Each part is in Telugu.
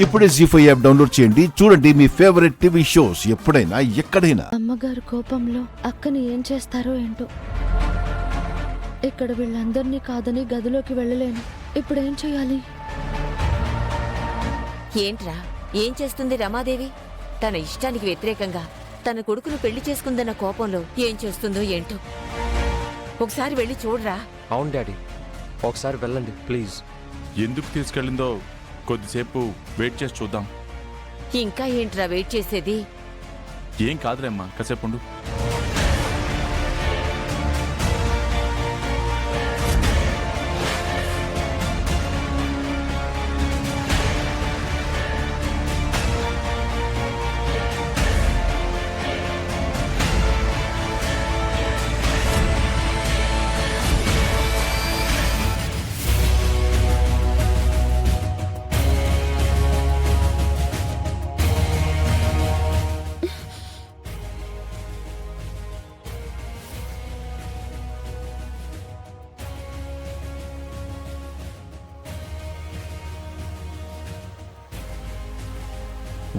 ఇప్పుడే జీ5 యాప్ డౌన్లోడ్ చేయండి. చూడండి మీ ఫేవరెట్ టీవీ షోస్ ఎప్పుడైనా ఎక్కడైనా. అమ్మగారు కోపంలో అక్కని ఏం చేస్తారో ఏంటో. ఇక్కడ వీళ్ళందరినీ కాదని గదిలోకి వెళ్ళలేను. ఇప్పుడేం చేయాలి? ఏంట్రా, ఏం చేస్తుంది రమాదేవి? తన ఇష్టానికి వ్యతిరేకంగా తన కొడుకును పెళ్లి చేసుకుందన్న కోపంలో ఏం చేస్తుందో ఏంటో. ఒకసారి వెళ్ళి చూడరా. అవును డాడీ, ఒకసారి వెళ్ళండి ప్లీజ్. ఎందుకు తీసుకెళ్ళిందో కొద్దిసేపు వెయిట్ చేసి చూద్దాం. ఇంకా ఏంట్రా వెయిట్ చేసేది? ఏం కాదులేమ్మా, కాసేపు ఉండు.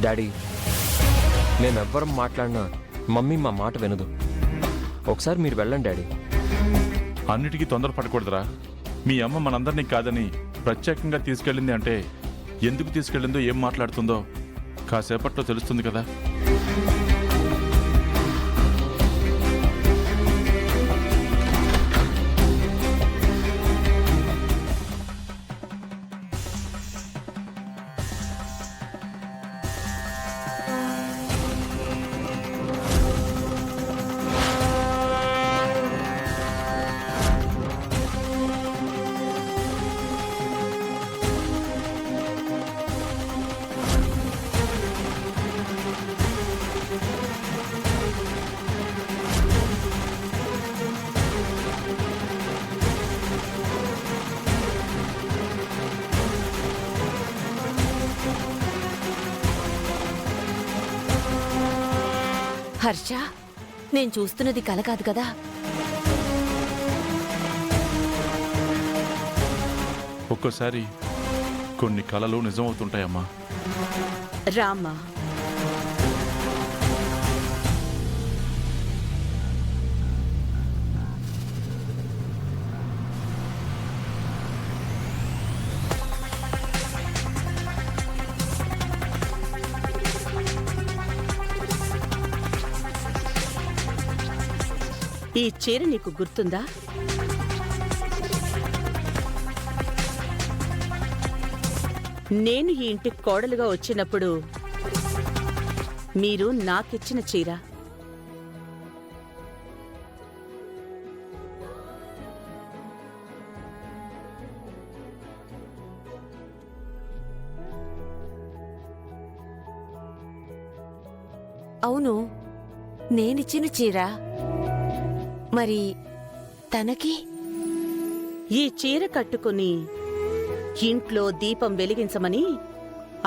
డాడీ, మేమెవ్వరం మాట్లాడినా మమ్మీ మా మాట వినదు. ఒకసారి మీరు వెళ్ళండి డాడీ. అన్నిటికీ తొందరపడకూడదురా. మీ అమ్మ మనందరినీ కాదని ప్రత్యేకంగా తీసుకెళ్ళింది అంటే ఎందుకు తీసుకెళ్ళిందో, ఏం మాట్లాడుతుందో కాసేపట్లో తెలుస్తుంది కదా. హర్ష, నేను చూస్తున్నది కల కాదు కదా? ఒక్కోసారి కొన్ని కలలు నిజమవుతుంటాయమ్మా. రామ్మా. ఈ చీర నీకు గుర్తుందా? నేను ఈ ఇంటికి కోడలుగా వచ్చినప్పుడు మీరు నాకిచ్చిన చీర. అవును, నేనిచ్చిన చీర. మరి తనకి? ఈ చీర కట్టుకుని ఇంట్లో దీపం వెలిగించమని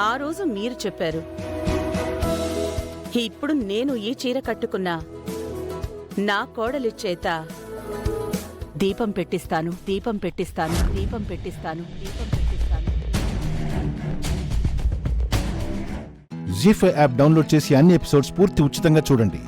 ఆ రోజు మీరు చెప్పారు. ఇప్పుడు నేను ఈ చీర కట్టుకున్నా నా కోడలి చేత దీపం పెట్టిస్తాను, దీపం పెట్టిస్తాను, దీపం పెట్టిస్తాను, దీపం పెట్టిస్తాను. జీ5 యాప్ డౌన్లోడ్ చేసి అన్ని ఎపిసోడ్స్ పూర్తి ఉచితంగా చూడండి.